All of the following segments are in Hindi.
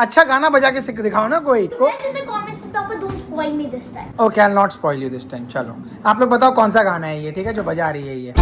अच्छा गाना बजा के सिख दिखाओ ना कोई को। Okay, I will not spoil you this time. चलो आप लोग बताओ कौन सा गाना है ये, ठीक है, जो बजा रही है ये।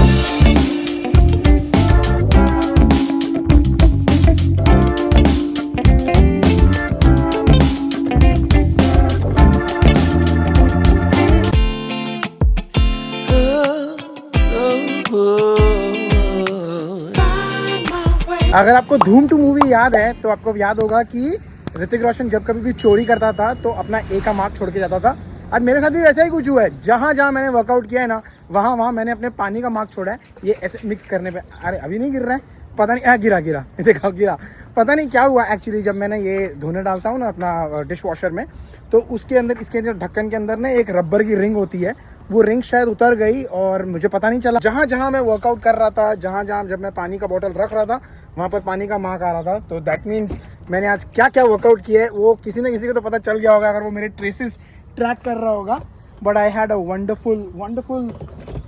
अगर आपको धूम 2 मूवी याद है तो आपको याद होगा कि ऋतिक रोशन जब कभी भी चोरी करता था तो अपना ए का मार्क छोड़ के जाता था। आज मेरे साथ भी वैसा ही कुछ हुआ है। जहाँ जहाँ मैंने वर्कआउट किया है ना, वहाँ मैंने अपने पानी का मार्क छोड़ा है। ये ऐसे मिक्स करने पे, अरे अभी नहीं गिर रहा है, पता नहीं, गिरा देखा गिरा, पता नहीं क्या हुआ एक्चुअली। जब मैंने ये धोने डालता हूँ ना अपना डिश वॉशर में, तो उसके अंदर, इसके अंदर ढक्कन के अंदर ना एक रबर की रिंग होती है, वो रिंग शायद उतर गई और मुझे पता नहीं चला। जहाँ जहाँ मैं वर्कआउट कर रहा था, जहाँ जहाँ जब मैं पानी का बोतल रख रहा था, वहाँ पर पानी का मार्क आ रहा था। तो दैट मीन्स मैंने आज क्या क्या वर्कआउट किया है वो किसी न किसी को तो पता चल गया होगा, अगर वो मेरे ट्रेसेस ट्रैक कर रहा होगा। But I had a wonderful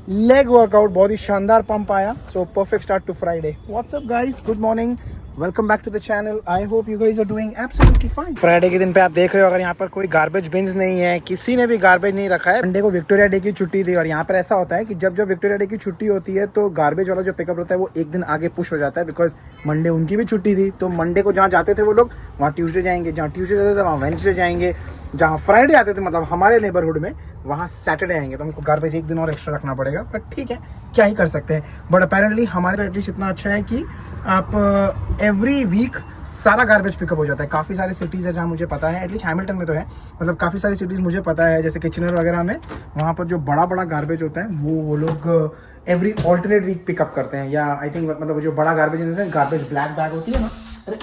leg workout, बहुत ही शानदार पंप आया। So perfect start to Friday. What's up guys, good morning, welcome back to the channel. I hope you guys are doing absolutely fine. Friday के दिन पे आप देख रहे हो, अगर यहाँ पर कोई गार्बेज बिन्स नहीं है, किसी ने भी गार्बेज नहीं रखा है। मंडे को विक्टोरिया डे की छुट्टी थी और यहाँ पर ऐसा होता है कि जब विक्टोरिया डे की छुट्टी होती है तो गार्बेज वाला जो पिकअप होता है वो एक दिन आगे पुश हो जाता है, बिकॉज मंडे उनकी भी छुट्टी थी। तो मंडे को जहाँ जाते थे वो लोग, वहाँ ट्यूसडे जाएंगे, जहाँ ट्यूसडे जाते थे वहाँ वेडनेसडे जाएंगे, जहाँ फ्राइडे आते थे मतलब हमारे नेबरहुड में, वहाँ सैटरडे आएंगे। तो हमको गार्बेज एक दिन और एक्स्ट्रा रखना पड़ेगा, बट ठीक है, क्या ही कर सकते हैं। बट अपेरेंटली हमारे एटलीस्ट इतना अच्छा है कि आप एवरी वीक सारा गार्बेज पिकअप हो जाता है। काफ़ी सारी सिटीज़ है जहाँ मुझे पता है, एटलीस्ट हैमिल्टन में तो है, मतलब काफ़ी सारी सिटीज़ मुझे पता है, जैसे किचनर वगैरह में, वहाँ पर जो बड़ा गार्बेज होता है वो लोग एवरी ऑल्टरनेट वीक पिकअप करते हैं। या आई थिंक मतलब जो बड़ा गार्बेज देते हैं, गार्बेज ब्लैक बैग होती है ना, अरे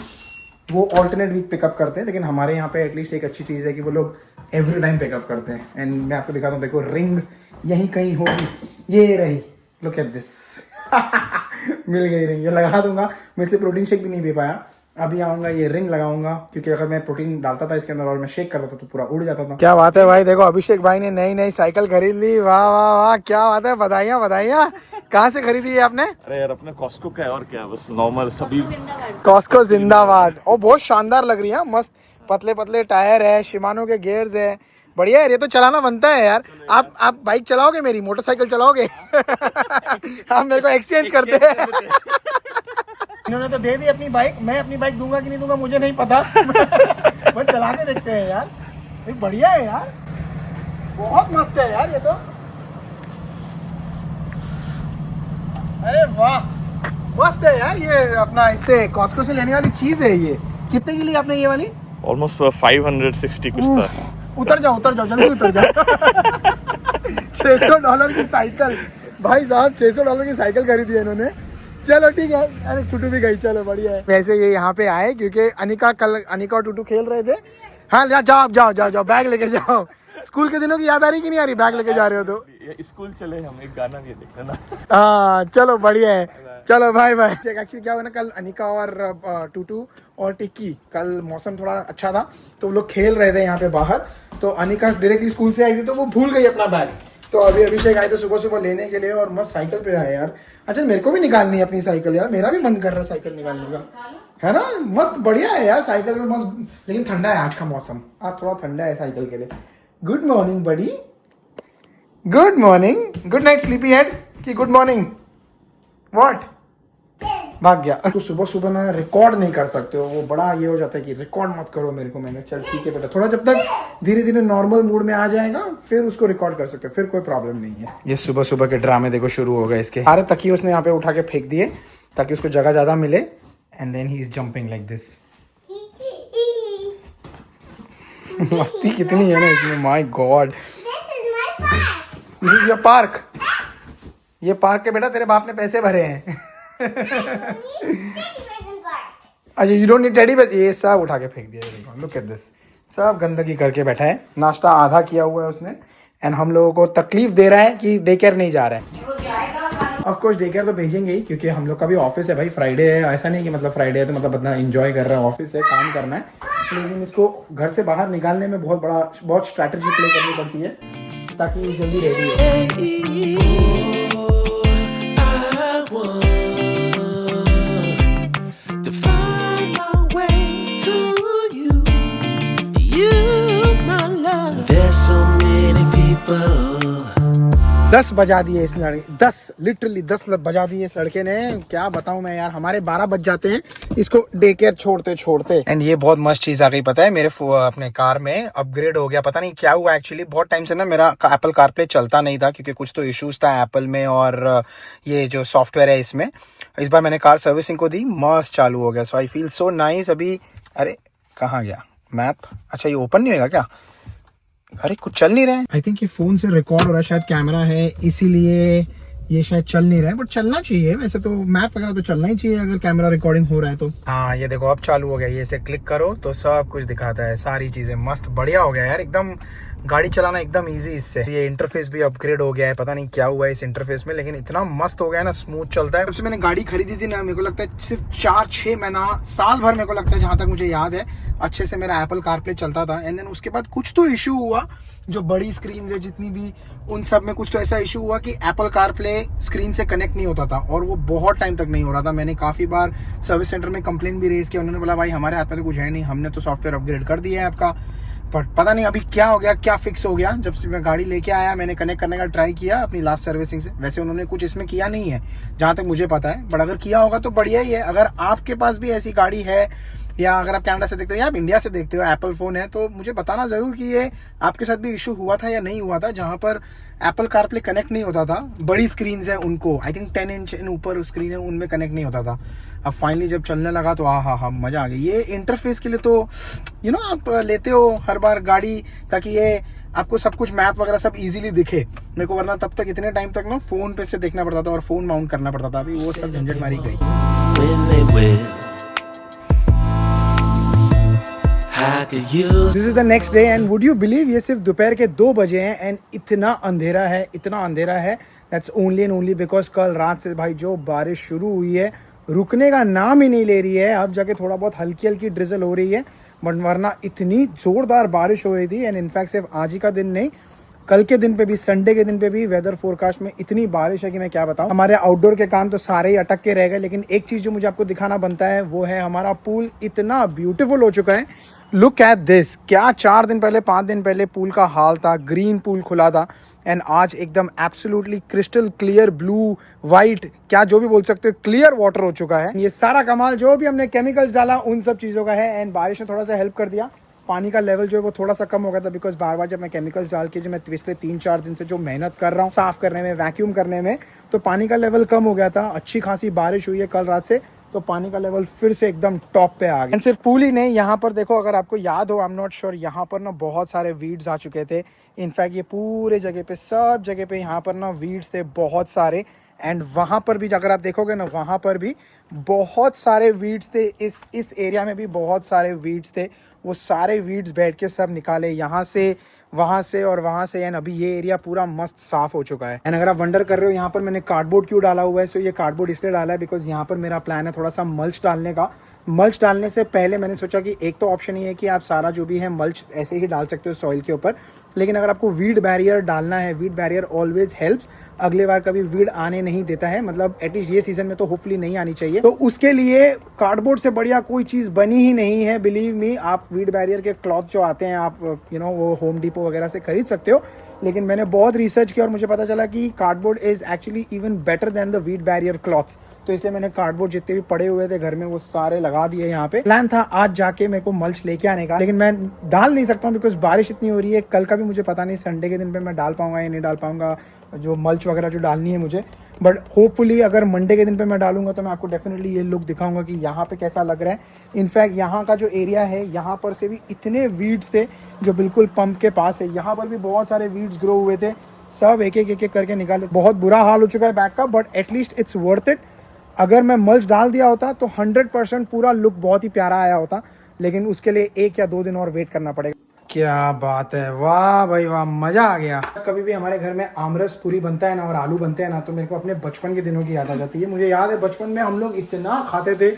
वो ऑल्टरनेट वीक पिकअप करते हैं। लेकिन हमारे यहाँ पे एटलीस्ट एक अच्छी चीज़ है कि वो लोग एवरी टाइम पिकअप करते हैं। एंड मैं आपको दिखाता हूँ, देखो रिंग यहीं कहीं होगी, ये रही, लुक एट दिस मिल गई रिंग, ये लगा दूंगा। मैं इसलिए प्रोटीन शेक भी नहीं पी पाया, अभी आऊँगा ये रिंग लगाऊंगा, क्योंकि अगर मैं प्रोटीन डालता था इसके अंदर और मैं शेक करता था तो पूरा उड़ जाता था। क्या बात है भाई, देखो अभिषेक भाई ने नई साइकिल खरीद ली, वाह वाह वाह, क्या बात है, बधाइयाँ। कहाँ से खरीदी है आपने? अरे यार अपने कॉस्को का है, और क्या, बस नॉर्मल सभी। कॉस्को जिंदाबाद। और बहुत शानदार लग रही है, मस्त पतले टायर है, शिमानो के गियर्स है, बढ़िया है। ये तो चलाना बनता है यार। आप बाइक चलाओगे, मेरी मोटरसाइकिल चलाओगे? आप मेरे को एक्सचेंज करते हैं। इन्होंने तो दे दी अपनी बाइक, मैं अपनी बाइक दूंगा कि नहीं दूंगा मुझे नहीं पता। बट चला के देखते हैं यार, बढ़िया है यार, बहुत मस्त है यार ये तो। अरे वाह, मस्त है यार ये अपना, इससे कॉस्को से लेने वाली चीज है ये। कितने की ली आपने ये वाली? ऑलमोस्ट 560 कुछ था। उतर जाओ जल्दी उतर जाओ। $600 की साइकिल, भाई साहब $600 की साइकिल खरीदी है इन्होंने। चलो ठीक है, अरे टूटू भी गई, चलो बढ़िया है। वैसे ये यहाँ पे आए क्योंकि अनिका और टूटू खेल रहे थे। हाँ जाओ बैग लेके जाओ। स्कूल के दिनों की याद आ रही कि नहीं आ रही, बैग लेके जा रहे हो तो? स्कूल चले हम, एक गाना नहीं देखते ना। हाँ चलो बढ़िया है, चलो बाय। एक्चुअली क्या हुआ ना, कल अनिका और टूटू और टिक्की, कल मौसम थोड़ा अच्छा था तो वो लोग खेल रहे थे यहाँ पे बाहर। तो अनिका डायरेक्टली स्कूल से आई थी तो वो भूल गई अपना बैग। तो अभी अभिषेक आए थे सुबह लेने के लिए और मस्त साइकिल पे आए यार। अच्छा मेरे को भी निकालनी है अपनी साइकिल यार, मेरा भी मन कर रहा है साइकिल निकालने का, है ना। मस्त बढ़िया है यार साइकिल में, मस्त। लेकिन ठंडा है आज का मौसम, आज थोड़ा ठंडा है साइकिल के लिए। Good morning buddy, good morning, good night sleepy head की गुड मॉर्निंग। व्हाट, भाग गया। तो सुबह ना रिकॉर्ड नहीं कर सकते हो, वो बड़ा ये हो जाता है कि रिकॉर्ड मत करो मेरे को। मैंने चल ठीक है बेटा, थोड़ा जब तक धीरे नॉर्मल मूड में आ जाएगा फिर उसको रिकॉर्ड कर सकते हो, फिर कोई प्रॉब्लम नहीं है। ये सुबह के ड्रामे देखो शुरू हो गए इसके। सारे तकिए उसने यहाँ पे उठा के फेंक दिए ताकि उसको जगह ज्यादा मिले। And then he is jumping like this. मस्ती कितनी है ना इसमें, my god. This is your park, ये पार्क के बेटा तेरे बाप ने पैसे भरे हैं। अच्छा यू डोंट नीड टेडी, बस ये सब उठा के फेंक दिया। लुक एट दिस, सब गंदगी करके बैठा है। नाश्ता आधा किया हुआ है उसने, एंड हम लोगों को तकलीफ दे रहा है कि डे केयर नहीं जा रहा है। ऑफ कोर्स डे केयर तो भेजेंगे ही, क्योंकि हम लोग का भी ऑफिस है भाई, फ्राइडे है। ऐसा नहीं कि मतलब फ्राइडे है तो मतलब अपना एंजॉय कर रहा है, ऑफिस है, काम करना है। लेकिन इसको घर से बाहर निकालने में बहुत स्ट्रैटेजी प्ले करनी पड़ती है ताकि जल्दी रेडी हो। to find my way to you. 10 बजा दिए इस लड़के, 10 लिटरली 10 बजा दिए इस लड़के ने। क्या बताऊं मैं यार, हमारे 12 बज जाते हैं इसको डे केयर छोड़ते छोड़ते। एंड ये बहुत मस्त चीज आ गई पता है, मेरे अपने कार में अपग्रेड हो गया। पता नहीं क्या हुआ एक्चुअली, बहुत टाइम से ना मेरा एप्पल कारप्ले चलता नहीं था क्योंकि कुछ तो इश्यूज था एप्पल में और ये जो सॉफ्टवेयर है इसमें। इस बार मैंने कार सर्विसिंग को दी, मस्त चालू हो गया। सो आई फील सो नाइस। अभी अरे कहाँ गया मैप? अच्छा ये ओपन नहीं होगा क्या? अरे कुछ चल नहीं रहा है। आई थिंक ये फोन से रिकॉर्ड हो रहा है, शायद कैमरा है इसीलिए ये शायद चल नहीं रहा है, बट चलना चाहिए वैसे तो। मैप वगैरह तो चलना ही चाहिए अगर कैमरा रिकॉर्डिंग हो रहा है तो। हाँ ये देखो अब चालू हो गया, ये से क्लिक करो तो सब कुछ दिखाता है, सारी चीजें मस्त बढ़िया हो गया यार एकदम। गाड़ी चलाना एकदम इजी इससे। ये इंटरफेस भी अपग्रेड हो गया है, पता नहीं क्या हुआ है इस इंटरफेस में, लेकिन इतना मस्त हो गया है ना, स्मूथ चलता है। जब से मैंने गाड़ी खरीदी थी ना, मेरे को लगता है सिर्फ 4-6 महीना, साल भर मेरे को लगता है जहां तक मुझे याद है अच्छे से मेरा एप्पल कारप्ले चलता था। एंड देन उसके बाद कुछ तो इशू हुआ, जो बड़ी स्क्रीन है जितनी भी, उन सब में कुछ तो ऐसा इशू हुआ कि एप्पल कारप्ले स्क्रीन से कनेक्ट नहीं होता था और वो बहुत टाइम तक नहीं हो रहा था। मैंने काफ़ी बार सर्विस सेंटर में कंप्लेंट भी रेज किया, उन्होंने बोला भाई हमारे हाथ में तो कुछ है नहीं, हमने तो सॉफ्टवेयर अपग्रेड कर दिया है आपका। बट पता नहीं अभी क्या हो गया, क्या फिक्स हो गया। जब से मैं गाड़ी लेके आया मैंने कनेक्ट करने का ट्राई किया अपनी लास्ट सर्विसिंग से। वैसे उन्होंने कुछ इसमें किया नहीं है जहाँ तक मुझे पता है, बट अगर किया होगा तो बढ़िया ही है। अगर आपके पास भी ऐसी गाड़ी है या अगर आप कनाडा से देखते हो या आप इंडिया से देखते हो एप्पल फ़ोन है, तो मुझे बताना ज़रूर कि ये आपके साथ भी इशू हुआ था या नहीं हुआ था, जहाँ पर एप्पल कारप्ले कनेक्ट नहीं होता था। बड़ी स्क्रीन है उनको, आई थिंक 10 इंच ऊपर स्क्रीन है, उनमें कनेक्ट नहीं होता था। अब फाइनली जब चलने लगा तो हाँ मज़ा आ गया। ये इंटरफेस के लिए तो आप लेते हो हर बार गाड़ी ताकि ये आपको सब कुछ मैप वगैरह सब इजीली दिखे। मेरे को वरना तब तक इतने टाइम तक ना फ़ोन पे से देखना पड़ता था और फ़ोन माउंट करना पड़ता था। अभी वो सब झंझट मारी गई। This is the next day and would you believe ये सिर्फ दोपहर के 2 बजे हैं एंड इतना अंधेरा है। That's only and only because कल रात से भाई जो बारिश शुरू हुई है रुकने का नाम ही नहीं ले रही है। अब जाके थोड़ा बहुत हल्की हल्की ड्रिजल हो रही है, बट वरना इतनी जोरदार बारिश हो रही थी। एंड इनफैक्ट सिर्फ आज ही का दिन नहीं, कल के दिन पे भी, संडे के दिन पे भी वेदर फोरकास्ट में इतनी बारिश है कि मैं क्या बताऊं। हमारे आउटडोर के काम तो सारे ही अटक के रह गए, लेकिन एक चीज जो मुझे आपको दिखाना बनता है वो है हमारा पूल इतना ब्यूटीफुल हो चुका है। Look at this. क्या 4 दिन पहले 5 दिन पहले पूल का हाल था, ग्रीन पूल खुला था एंड आज एकदम absolutely crystal clear blue white, क्या जो भी बोल सकते हो, क्लियर वाटर हो चुका है। ये सारा कमाल जो भी हमने केमिकल्स डाला उन सब चीज़ों का है। एंड बारिश ने थोड़ा सा हेल्प कर दिया, पानी का लेवल जो है वो थोड़ा सा कम हो गया था, बिकॉज बार बार जब मैं केमिकल्स डाल के जो मैं पिछले 3-4 दिन से जो मेहनत कर रहा हूँ साफ करने में, वैक्यूम करने में, तो पानी का लेवल कम हो गया था। अच्छी खासी बारिश हुई है कल रात से, तो पानी का लेवल फिर से एकदम टॉप पे आ गया। सिर्फ पूल ही नहीं, यहाँ पर देखो, अगर आपको याद हो, आई एम नॉट श्योर, यहाँ पर ना बहुत सारे वीड्स आ चुके थे। इनफैक्ट ये पूरे जगह पे, सब जगह पे यहाँ पर ना वीड्स थे बहुत सारे। एंड वहाँ पर भी अगर आप देखोगे ना, वहाँ पर भी बहुत सारे वीड्स थे। इस एरिया में भी बहुत सारे वीड्स थे। वो सारे वीड्स बैठ के सब निकाले, यहाँ से, वहाँ से और वहाँ से। एंड अभी ये एरिया पूरा मस्त साफ हो चुका है। एंड अगर आप वंडर कर रहे हो यहाँ पर मैंने कार्डबोर्ड क्यों डाला हुआ है, सो ये कार्डबोर्ड इसलिए डाला है बिकॉज यहाँ पर मेरा प्लान है थोड़ा सा मल्च डालने का। मल्च डालने से पहले मैंने सोचा कि एक तो ऑप्शन ये है कि आप सारा जो भी है मल्च ऐसे ही डाल सकते हो सॉइल के ऊपर, लेकिन अगर आपको वीड बैरियर डालना है, वीड बैरियर ऑलवेज हेल्प्स, अगले बार कभी वीड आने नहीं देता है, मतलब एटलीस्ट ये सीजन में तो होपफुली नहीं आनी चाहिए। तो उसके लिए कार्डबोर्ड से बढ़िया कोई चीज़ बनी ही नहीं है, बिलीव मी। आप वीड बैरियर के क्लॉथ जो आते हैं आप वो होम डिपो वगैरह से खरीद सकते हो, लेकिन मैंने बहुत रिसर्च किया और मुझे पता चला कि cardboard is actually even better than the weed barrier clothes. तो इसलिए मैंने कार्डबोर्ड जितने भी पड़े हुए थे घर में वो सारे लगा दिए यहाँ पे। प्लान था आज जाके मेरे को मल्च लेके आने का, लेकिन मैं डाल नहीं सकता हूँ बिकॉज बारिश इतनी हो रही है। कल का भी मुझे पता नहीं संडे के दिन पे मैं डाल पाऊंगा या नहीं डाल पाऊंगा जो मल्च वगैरह जो डालनी है मुझे, बट होपफुली अगर मंडे के दिन पे मैं डालूंगा तो मैं आपको डेफिनेटली ये लुक दिखाऊंगा कि यहाँ पे कैसा लग रहा है। इनफैक्ट यहाँ का जो एरिया है, यहाँ पर से भी इतने वीड्स थे जो बिल्कुल पंप के पास है, यहाँ पर भी बहुत सारे वीड्स ग्रो हुए थे, सब एक एक करके निकाले। बहुत बुरा हाल हो चुका है बैक का, but at least it's worth it. अगर मैं मल्च डाल दिया होता तो 100% पूरा लुक बहुत ही प्यारा आया होता, लेकिन उसके लिए 1 या 2 दिन और वेट करना पड़ेगा। क्या बात है, वाह भाई वाह, मजा आ गया। कभी भी हमारे घर में आमरस पूरी बनता है ना और आलू बनते हैं ना, तो मेरे को अपने बचपन के दिनों की याद आ जाती है। मुझे याद है बचपन में हम लोग इतना खाते थे,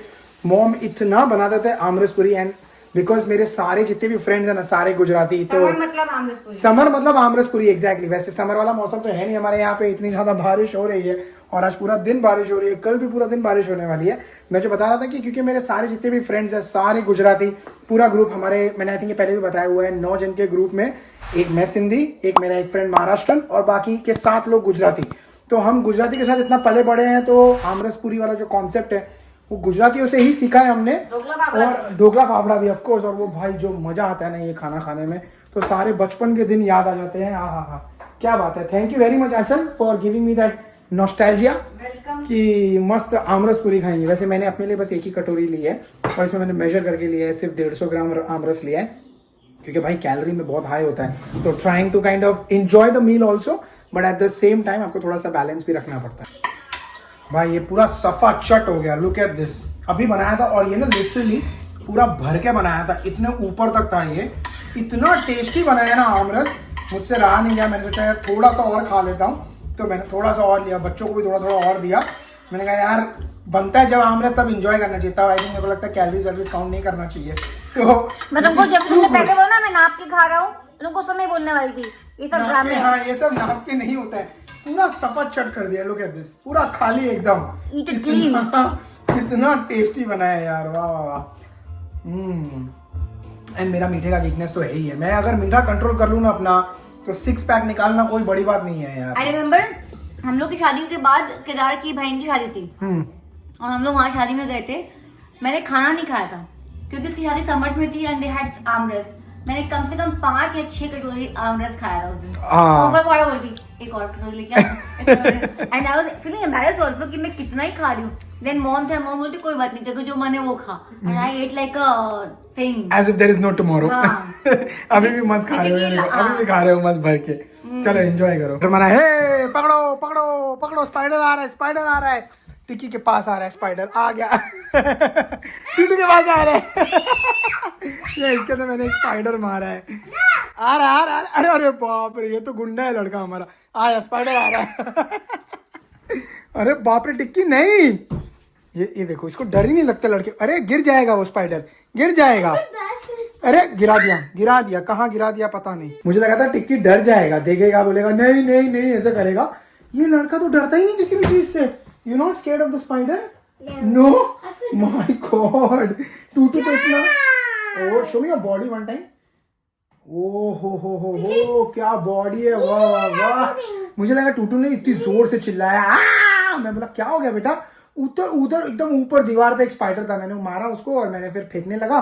मॉम इतना बनाते थे आमरस पूरी। एंड बिकॉज मेरे सारे जितने भी फ्रेंड्स हैं ना सारे गुजराती। तो समर मतलब आमरसपुरी। समर मतलब आमरसपुरी, एग्जैक्टली। वैसे समर वाला मौसम तो है नहीं हमारे यहाँ पे, इतनी ज्यादा बारिश हो रही है और आज पूरा दिन बारिश हो रही है, कल भी पूरा दिन बारिश होने वाली है। मैं जो बता रहा था कि क्योंकि मेरे सारे जितने भी फ्रेंड्स हैं सारे गुजराती, पूरा ग्रुप हमारे, मैंने आई थिंक ये पहले भी बताया हुआ है, 9 जन के ग्रुप में एक मैं सिंधी, एक मेरा एक फ्रेंड महाराष्ट्रन और बाकी के 7 लोग गुजराती। तो हम गुजराती के साथ इतना पले बड़े हैं, तो आमरसपुरी वाला जो कॉन्सेप्ट है वो गुजरातियों से ही सीखा है हमने। और ढोकला फाफड़ा भी ऑफ कोर्स। और वो भाई जो मजा आता है ना ये खाना खाने में, तो सारे बचपन के दिन याद आ जाते हैं। हाँ, क्या बात है। Thank you very much Anchal for giving me that nostalgia कि मस्त आमरस पूरी खाएंगे। वैसे मैंने अपने लिए बस एक ही कटोरी ली है और इसमें मैंने मेजर करके लिया है, सिर्फ 150 ग्राम आमरस लिया है, क्योंकि भाई कैलोरी में बहुत हाई होता है। तो trying to kind of enjoy the meal also, but at the same time आपको थोड़ा सा बैलेंस भी रखना पड़ता है। भाई ये पूरा सफा चट हो गया, लुक एट दिस। अभी बनाया था और ये ना लिटरली पूरा भर के बनाया था, इतने ऊपर तक था ये, इतना टेस्टी बनाया ना आमरस, मुझसे रहा नहीं गया। मैंने सोचा यार थोड़ा सा और खा लेता हूँ, तो मैंने थोड़ा सा और लिया, बच्चों को भी थोड़ा थोड़ा और दिया। मैंने कहा यार बनता है जब आमरस तब एंजॉय करना चाहिए, तब आई थिंक मेरे को लगता है कैलोरीज वैलोरीज काउंट नहीं करना चाहिए। तो मैं तुमको जब तुमसे पहले बोला ना मैं नाप के खा रहा हूँ, तुमको समय बोलने वाली थी ये सब ड्रामे हैं। हाँ ये सब नाप के नहीं होता है, पूरा सफा चट कर दिया, लुक एट दिस, पूरा खाली एकदम। Eat it clean. इतना टेस्टी बनाया यार, वाह वाह वाह। एंड मेरा मीठे का वीकनेस तो है ही है, मैं अगर मीठा कंट्रोल कर लूँ ना अपना, तो 6 पैक निकालना कोई बड़ी बात नहीं है यार। आई रिमेम्बर हम लोग की शादी के बाद केदार की बहन की शादी थी और हम लोग वहाँ शादी में गए थे। मैंने खाना नहीं खाया था क्योंकि उसकी शादी समर्स में थी एंड दे हैड आमरस। मैंने कम से कम 5 या 6 कटोरी आमरस खाया था उस दिन। और बोली थी एक और कटोरी लेके and I was feeling embarrassed also कि मैं कितना ही खा रही हूँ। देन मॉम बोलती कोई बात नहीं, देखो जो मैंने वो खा, and I ate like a thing as if there is no tomorrow. अभी भी मस्त खा रहे हो, Basically, अभी भी खा रहे हो मस्त भर के। चलो एंजॉय करो। हमारा हे पकड़ो पकड़ो पकड़ो, स्पाइडर आ रहा है, स्पाइडर आ रहा है, टिक्की के पास आ रहा है, स्पाइडर आ गया। टिक्की के पास आ रहा है। ये इसके तो मैंने एक स्पाइडर मारा है, आ रहा है। अरे अरे बाप रे, ये तो गुंडा है लड़का हमारा। आया स्पाइडर आ रहा है। अरे बाप रे, टिक्की नहीं, ये देखो, इसको डर ही नहीं लगता लड़के। अरे गिर जाएगा वो स्पाइडर, गिर जाएगा। अरे गिरा दिया, कहाँ गिरा दिया पता नहीं। मुझे लगा था टिक्की डर जाएगा, देखेगा बोलेगा नहीं नहीं नहीं ऐसे करेगा। ये लड़का तो डरता ही नहीं किसी भी चीज से। You not scared of the spider? No my god, Tutu तो इतना। Oh show me your body one time. ओ हो क्या बॉडी है, वाह वाह वाह। मुझे लगा टूटू ने इतनी जोर से चिल्लाया, मैं बोला क्या हो गया बेटा। उधर एकदम ऊपर दीवार पे एक स्पाइडर था, मैंने मारा उसको और मैंने फिर फेंकने लगा।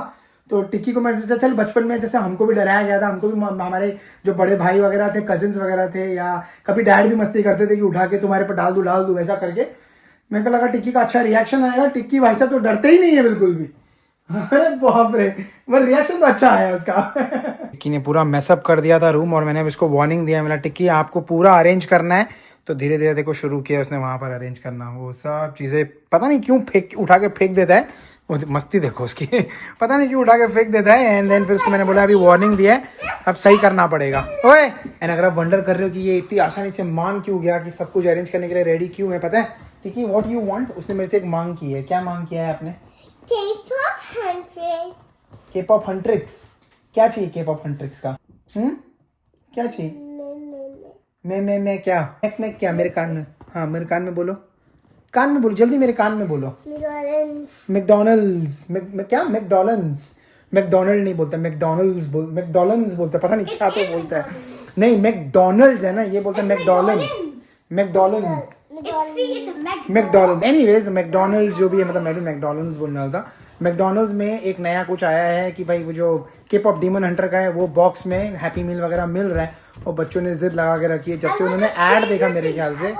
तो टिक्की को मैं सोचा चल, बचपन में जैसे हमको भी डराया गया था, हमको भी हमारे जो बड़े भाई वगैरह थे, कजिन्स वगैरह थे, या कभी डैड भी मस्ती करते थे कि उठा के तुम्हारे पर डाल दूं वैसा करके। मेरे को लगा टिक्की का अच्छा रिएक्शन आएगा। टिक्की भाई साहब तो डरते ही नहीं है बिल्कुल भी। अरे बाप रे, पर रिएक्शन तो अच्छा आया उसका। टिक्की ने पूरा मैसअप कर दिया था रूम और मैंने उसको वार्निंग दिया, मेरा टिक्की आपको पूरा अरेंज करना है। तो धीरे धीरे देखो शुरू किया उसने वहां पर अरेंज करना, वो सब चीजें पता नहीं क्यों उठा के फेंक देता है। वो मस्ती देखो उसकी। पता नहीं क्यों उठा के फेंक देता है। एंड देन फिर उसको मैंने बोला अभी वार्निंग दिया है, अब सही करना पड़ेगा। ओए एंड अगर आप वंडर कर रहे हो कि ये इतनी आसानी से मान क्यों गया, कि सब कुछ अरेंज करने के लिए रेडी क्यों है, पता है टिक्की व्हाट यू वांट, उसने मेरे से एक मांग की है। क्या मांग किया है आपने? K-pop हंट्रिक्स। क्या चाहिए K-pop हंट्रिक्स का? क्या चाहिए? मैं क्या? मैं क्या? मेरे कान में, हाँ मेरे कान में बोलो, कान में बोलो जल्दी, मेरे कान में बोलो। मैकडॉनल्ड्स। क्या? मैकडॉनल्ड नहीं बोलता, मैकडॉनल्ड्स बोलता, पता नहीं क्या तो बोलता है। नहीं मैकडॉनल्ड्स है ना, ये बोलता है मैकडॉनल्ड्स। एनीवेज मैकडॉनल्ड्स जो भी है, मतलब मैं भी मैकडॉनल्ड्स बोलने वाला था। मैकडॉनल्ड्स में एक नया कुछ आया है कि भाई वो जो K-pop डीमन हंटर का है, वो बॉक्स में हैप्पी मील वगैरह मिल रहा है और बच्चों ने जिद लगा के रखी है जब से उन्होंने ऐड देखा मेरे ख्याल से।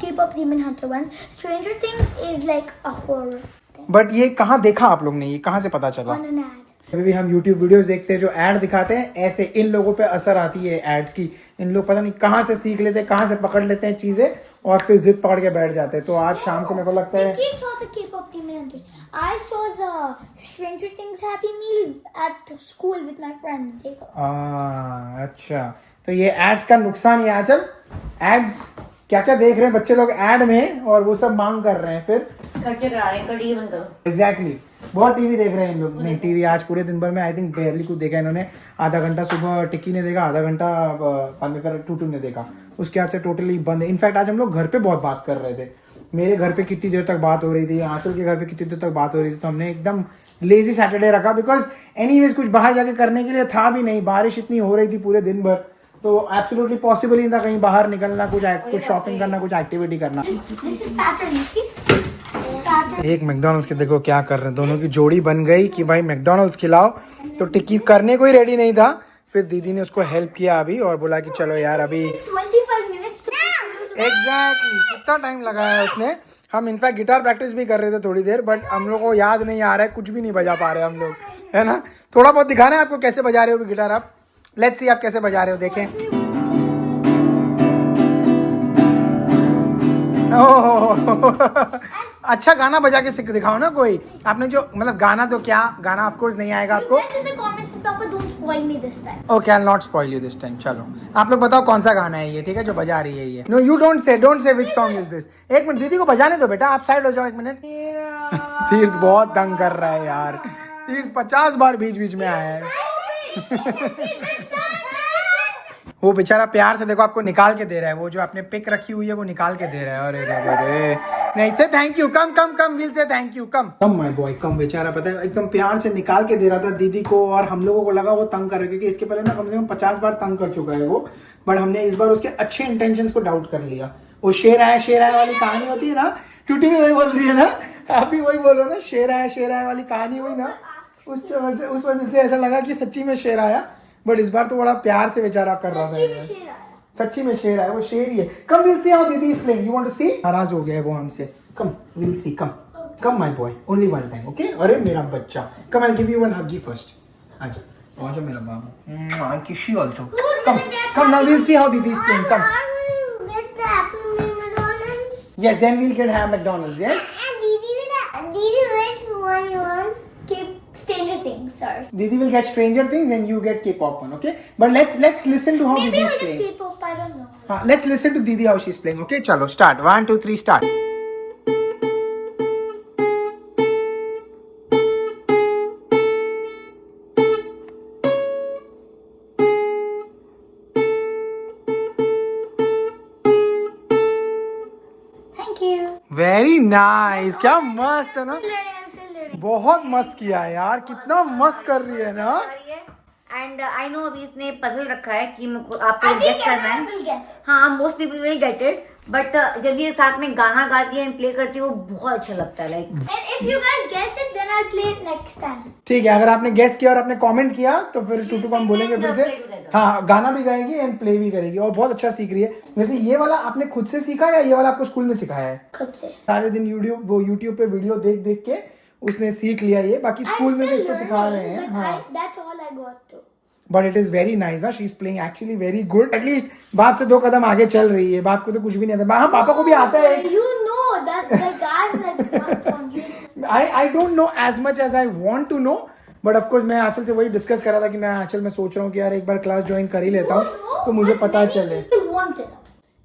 K-pop Demon Hunter ones. Stranger Things is like a horror thing. But ये कहाँ देखा आप लोग ने, ये कहाँ से पता चला? On an ad. अभी भी हम YouTube वीडियोस देखते हैं जो ऐड दिखाते हैं, ऐसे इन लोगों पे असर आती है एड्स की। इन लोग पता नहीं कहाँ से सीख लेते हैं, कहाँ से पकड़ लेते हैं चीजें और फिर जिद पकड़ के बैठ जाते हैं। तो आज शाम को मेरे को लगता है You saw the K-pop Demon Hunters. I saw the Stranger Things Happy Meal at school with my friends. अच्छा, तो ये एड्स का नुकसान ये आजकल एड्स क्या क्या देख रहे हैं बच्चे लोग ऐड में और वो सब मांग कर रहे हैं, फिर खर्चे करा रहे हैं, कड़ी बंद करो। एग्जैक्टली बहुत टीवी देख रहे हैं इन लोग। नहीं टीवी आज पूरे दिन भर में आई थिंक बेयरली कुछ देखा इन्होंने। आधा घंटा सुबह टिक्की ने देखा, आधा घंटा पानवेकर टूटू ने देखा, उसके बाद से टोटली बंद है। इनफैक्ट आज हम लोग घर पे बहुत बात कर रहे थे। मेरे घर पे कितनी देर तक बात हो रही थी, आंचल के घर पे कितनी देर तक बात हो रही थी। तो हमने एकदम लेजी सैटरडे रखा बिकॉज एनीवेज कुछ बाहर जाके करने के लिए था भी नहीं। बारिश इतनी हो रही थी पूरे दिन भर, तो एब्सोल्युटली पॉसिबल ही था कहीं बाहर निकलना, कुछ शॉपिंग करना, कुछ एक्टिविटी करना। This is pattern, you see? Pattern. एक मैकडॉनल्ड्स के देखो क्या कर रहे हैं, दोनों की जोड़ी बन गई कि भाई मैकडॉनल्ड्स खिलाओ। तो टिक्की करने को ही रेडी नहीं था, फिर दीदी ने उसको हेल्प किया अभी और बोला कि चलो यार अभी 25 minutes to एग्जैक्टली कितना टाइम लगाया उसने। हम इनफैक्ट गिटार प्रैक्टिस भी कर रहे थे थोड़ी देर, बट हम लोग को याद नहीं आ रहा है, कुछ भी नहीं बजा पा रहे हम लोग, है ना। थोड़ा बहुत दिखाना है आपको कैसे बजा रहे हो गिटार आप। लेट्स सी आप कैसे बजा रहे हो, देखें। ओह अच्छा गाना बजा के सिख दिखाओ ना कोई। आपने जो मतलब गाना तो क्या गाना ऑफ कोर्स नहीं आएगा आपको। guys in the comments, Papa, don't spoil me this time. Okay I will not spoil you this time. चलो आप लोग बताओ कौन सा गाना है ये, ठीक है, जो बजा रही है ये। No you don't say which song is this. एक मिनट दीदी को बजाने दो बेटा, आप साइड हो जाओ एक मिनट। तीर्थ बहुत तंग कर रहा है यार, तीर्थ 50 बार बीच बीच में आया है। वो बेचारा प्यार से देखो आपको निकाल के दे रहा है, वो जो आपने पिक रखी हुई है वो निकाल के दे रहा है। अरे रे नहीं से thank you, come come come will say thank you, come come my boy कम। बेचारा पता है एकदम प्यार से निकाल के दे रहा था दीदी को, और हम लोगों को लगा वो तंग कर रहा है क्योंकि इसके पहले ना कम से कम 50 बार तंग कर चुका है वो। बट हमने इस बार उसके अच्छे इंटेंशंस को डाउट कर लिया। वो शेर आया वाली कहानी होती है ना, टूटी भी वही बोल रही है ना, आप भी वही बोल रहे हो ना, शेर आया वाली कहानी हुई ना, उस वजह से ऐसा लगा कि सच्ची में शेर आया। बट इस बार तो बड़ा प्यार से बेचारा कर रहा था। सच्ची में शेर आया, वो शेर ही है। कम विल सी हाउ दीदी is playing, you want to see. नाराज हो गया है वो हमसे। Come will see, come my boy, only one time, okay. अरे मेरा बच्चा, come I give you one huggy first. आजा आजा मेरा बाबू, I kiss you also. Come now will see how दीदी is playing. Come Get the Happy Meal McDonald's. yes then we'll get have McDonald's, yes And Didi, which one you want? Keep Stranger Things, sorry. Didi will get Stranger Things and you get K-pop one, okay? But let's listen to how Maybe Didi is we get playing. K-pop, I don't know. Let's listen to Didi how she's playing, okay? Chalo, start. 1, 2, 3, start. Thank you. Very nice. क्या मस्त है ना? I'm still learning. बहुत मस्त किया है यार, कितना मस्त कर रही है ना। एंड आई नो अभी इसने पजल रखा है कि मेरे को आपको I think गेस करना everyone है। will get it. हाँ most people will get it, but जब ये साथ में गाना गाती है एंड प्ले करती है वो बहुत अच्छा लगता है। Like And if you guys guess it, then I'll play it next time. ठीक है, अगर आपने गेस किया और आपने कमेंट किया तो फिर टूटू को हम बोलेंगे फिर से। हाँ गाना भी गाएगी एंड प्ले भी करेगी और बहुत अच्छा सीख रही है। वैसे ये वाला आपने खुद से सीखा या ये वाला आपको स्कूल में सिखाया है? खुद से। सारे दिन यूट्यूब पे वीडियो देख के उसने सीख लिया ये, बाकी स्कूल में भी इसको सिखा रहे हैं। हाँ That's all I got to. But it is very nice, she is playing actually very good. At least बाप से 2 कदम आगे चल रही है। बाप को तो कुछ भी नहीं आता। हाँ पापा को भी आता है। You know that like I'm like one song. I don't know as much as I want to know, but of course मैं आंचल से वही डिस्कस कर रहा था कि मैं आंचल में सोच रहा हूँ कि यार एक बार क्लास ज्वाइन कर ही लेता हूँ तो मुझे पता चले। People want it.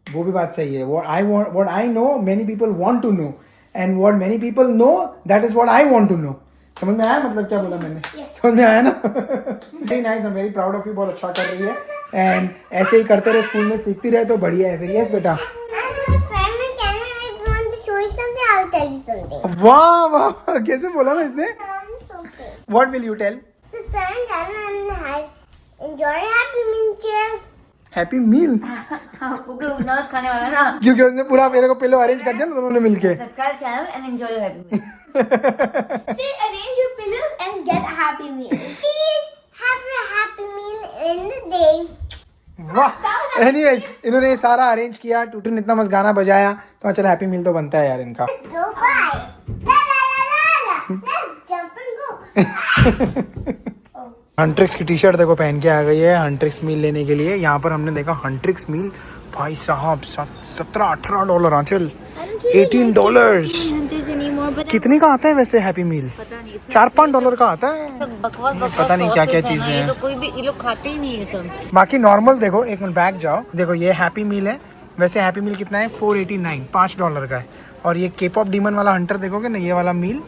वो भी बात सही है। what I know many people want to know and what many people know that is what I want to know. समझ में आया मतलब क्या बोला मैंने? समझ में आया ना? Very nice, I am very proud of you. बहुत अच्छा कर रही है एंड ऐसे ही करते रहे, स्कूल में सीखती रहे तो बढ़िया है फिर। यस बेटा। वाह वाह कैसे बोला ना इसने? What will you tell? Happy meal क्योंकि नर्स खाने वाला ना। क्योंकि उसने पूरा मेरे को पहले अरेंज कर दिया ना दोनों ने मिलके। Subscribe channel and enjoy your happy See, arrange your pillows and get a Happy Meal. See, have a Happy Meal in the day. वाह एनीवेज इन्होंने ये सारा अरेंज किया। टूटू ने इतना मस्त गाना बजाया तो चलो हैप्पी मील तो बनता है यार इनका। Go bye. La la la la la. Let's jump and go. हंट्रिक्स की टी शर्ट देखो पहन के आ गई है हंट्रिक्स मील लेने के लिए। यहाँ पर हमने देखा हंट्रिक्स मील, भाई साहब $17-18 आंचल, $18 कितने का आता है वैसे हैप्पी मील? $4-5 का आता है। पता नहीं क्या क्या चीजें हैं, तो कोई भी ये लोग खाते ही नहीं है सब। बाकी नॉर्मल देखो। एक मिनट बैक जाओ, देखो ये हैप्पी मील है। वैसे हैप्पी मील कितना है? $4.89, $5 का है। और ये के पॉप डीमन वाला हंटर देखोगे ना, ये वाला मील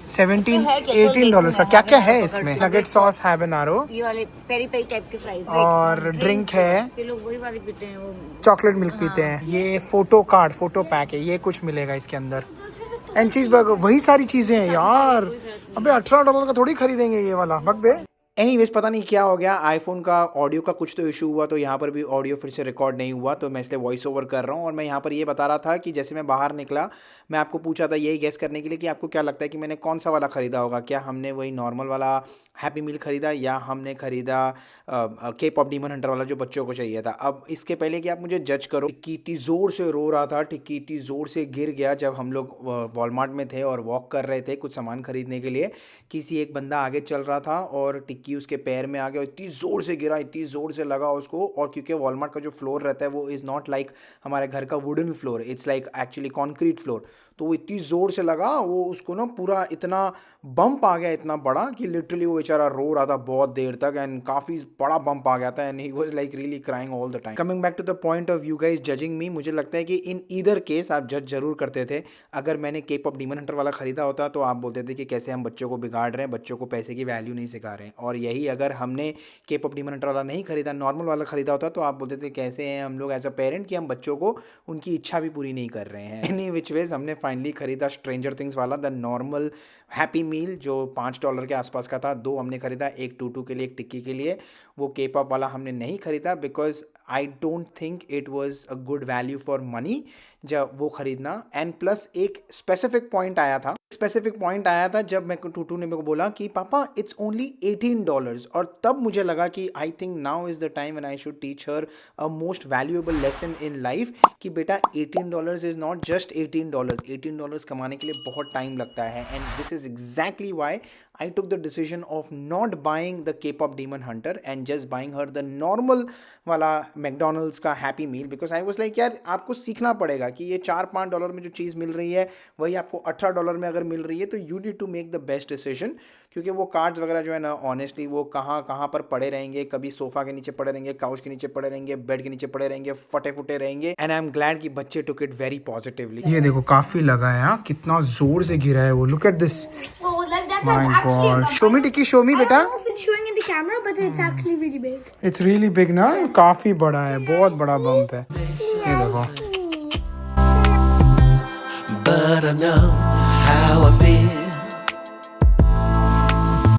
$17-18 का। देखो क्या क्या मैं है पकड़ इसमें? के नगेट सॉस हैबेनारो ये वाले पेरी पेरी टाइप के फ्राइज और ड्रिंक है, ये लोग वही वाले पीते हैं वो। चॉकलेट मिल्क पीते हैं। ये फोटो कार्ड, फोटो पैक है, ये कुछ मिलेगा इसके अंदर। एंड चीज बर्गर, वही सारी चीजें हैं यार। अबे $18 का थोड़ी खरीदेंगे ये वाला, बक बे। एनीवेज पता नहीं क्या हो गया, आईफोन का ऑडियो का कुछ तो इशू हुआ, तो यहाँ पर भी ऑडियो फिर से रिकॉर्ड नहीं हुआ, तो मैं इसलिए वॉइस ओवर कर रहा हूँ। और मैं यहाँ पर ये बता रहा था कि जैसे मैं बाहर निकला, मैं आपको पूछा था यही गेस करने के लिए कि आपको क्या लगता है कि मैंने कौन सा वाला ख़रीदा होगा। क्या हमने वही नॉर्मल वाला हैप्पी मील ख़रीदा या हमने ख़रीदा के पॉप डीमन हंटर वाला जो बच्चों को चाहिए था। अब इसके पहले कि आप मुझे जज करो, टिक्की इतनी ज़ोर से रो रहा था, टिक्की इतनी ज़ोर से गिर गया जब हम लोग वॉलमार्ट में थे और वॉक कर रहे थे कुछ सामान खरीदने के लिए। किसी एक बंदा आगे चल रहा था और टिक्की उसके पैर में आ गया, इतनी ज़ोर से गिरा, इतनी ज़ोर से लगा उसको। और क्योंकि वॉलमार्ट का जो फ्लोर रहता है वो इज़ नॉट लाइक हमारे घर का wooden floor, it's like actually concrete floor, तो वो इतनी ज़ोर से लगा, वो उसको ना पूरा इतना बम्प आ गया इतना बड़ा कि लिटरली वो बेचारा रो रहा था बहुत देर तक, एंड काफ़ी बड़ा बम्प आ गया था, and he was like really crying all the time. Coming back to the point of you guys judging me, मुझे लगता है कि इन ईदर केस आप जज जरूर करते थे। अगर मैंने के पॉप डीमन हंटर वाला ख़रीदा होता तो आप बोलते थे कि कैसे हम बच्चों को बिगाड़ रहे हैं, बच्चों को पैसे की वैल्यू नहीं सिखा रहे हैं। और यही अगर हमने के पॉप डीमन हंटर वाला नहीं खरीदा, नॉर्मल वाला ख़रीदा होता, तो आप बोलते थे कैसे हैं हम लोग एज अ पेरेंट कि हम बच्चों को उनकी इच्छा भी पूरी नहीं कर रहे हैं। एनी विच वेज हमने फाइनली खरीदा स्ट्रेंजर थिंग्स वाला, द नॉर्मल हैप्पी मील जो $5 के आसपास का था। 2 हमने खरीदा, एक टूटू के लिए, एक टिक्की के लिए। वो के पॉप वाला हमने नहीं खरीदा because I don't think it was a good value for money जब वो खरीदना। एंड प्लस एक स्पेसिफिक पॉइंट आया था जब मैं टूटू ने मेरे को बोला कि पापा इट्स ओनली $18, और तब मुझे लगा कि I think now is the time when I should teach her a most valuable lesson in life कि बेटा $18 इज़ नॉट जस्ट $18 कमाने के लिए बहुत टाइम लगता है। And this is exactly Y I took the decision of not buying the K-pop Demon Hunter and just buying her the normal वाला McDonald's का Happy Meal, because I was like यार आपको सीखना पड़ेगा कि ये $4-5 में जो चीज़ मिल रही है वही आपको $18 में अगर मिल रही है, तो you need to make the best decision। क्योंकि वो कार्ड्स वगैरह जो है ना, ऑनेस्टली वो कहाँ पर पड़े रहेंगे, कभी सोफ़ा के नीचे पड़े रहेंगे, काउच के नीचे पड़े रहेंगे, बेड के नीचे पड़े रहेंगे, फटे फुटे रहेंगे। एंड आई एम ग्लैड कि बच्चे टुक इट वेरी पॉजिटिवली। ये देखो काफ़ी लगा है, कितना जोर से गिरा है वो, look at this. Oh, like that's My actually God, a show me Tikki, show me I बेटा। don't know if it's showing in the camera, but it's actually really big. It's really big ना, काफी बड़ा है, बहुत बड़ा बम्प है। ये देखो। But I know how I feel